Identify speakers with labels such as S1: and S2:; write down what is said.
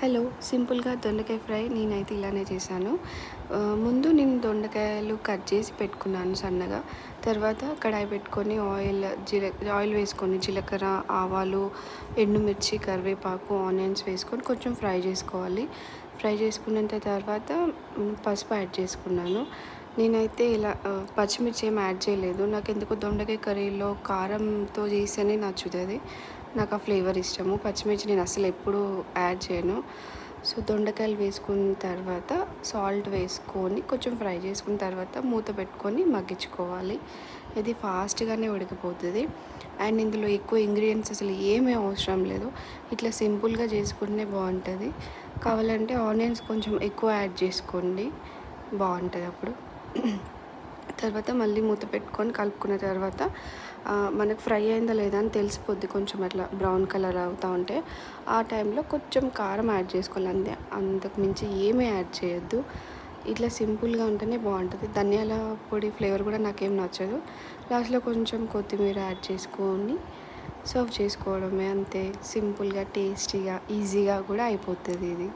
S1: Hello! సింపుల్‌గా దొండకాయ fry నేనైతే ఇలానే చేశాను. ముందు నేను దొండకాయలు కట్ చేసి పెట్టుకున్నాను సన్నగా. తర్వాత కడాయి పెట్టుకొని ఆయిల్ వేసుకొని జీలకర్ర, ఆవాలు, ఎండుమిర్చి, కరివేపాకు, ఆనియన్స్ వేసుకొని కొంచెం ఫ్రై చేసుకోవాలి. ఫ్రై చేసుకున్నంత తర్వాత పసుపు యాడ్ చేసుకున్నాను. నేనైతే ఇలా పచ్చిమిర్చి ఏమి యాడ్ చేయలేదు. నాకెందుకో దొండకాయ కర్రీలో కారంతో చేస్తేనే నచ్చుతది. నాకు ఆ ఫ్లేవర్ ఇష్టము. పచ్చిమిర్చి నేను అసలు ఎప్పుడూ యాడ్ చేయను. సో, దొండకాయలు వేసుకున్న తర్వాత సాల్ట్ వేసుకొని కొంచెం ఫ్రై చేసుకున్న తర్వాత మూత పెట్టుకొని మగ్గించుకోవాలి. ఇది ఫాస్ట్‌గానే ఉడికిపోతది. అండ్ ఇందులో ఎక్కువ ఇంగ్రీడియెంట్స్ అసలు ఏమీ అవసరం లేదు. ఇట్లా సింపుల్‌గా చేసుకుంటేనే బావుంటది. కావాలంటే ఆనియన్స్ కొంచెం ఎక్కువ యాడ్ చేసుకోండి. బావుంటది అప్పుడు. తర్వాత మళ్ళీ మూత పెట్టుకొని కలుపుకున్న తర్వాత మనకు ఫ్రై అయిందా లేదా అని తెలిసిపోద్ది. కొంచెం అట్లా బ్రౌన్ కలర్ అవుతా ఉంటే ఆ టైంలో కొంచెం కారం యాడ్ చేసుకోవాలి అంతే. అంతకు మించి ఏమీ యాడ్ చేయొద్దు. ఇట్లా సింపుల్‌గా ఉంటేనే బావుంటది. ధనియాల పొడి ఫ్లేవర్ కూడా నాకేం నచ్చదు. లాస్ట్‌లో కొంచెం కొత్తిమీర యాడ్ చేసుకొని సర్వ్ చేసుకోవడమే అంతే. సింపుల్‌గా, టేస్టీగా, ఈజీగా కూడా అయిపోతది ఇది.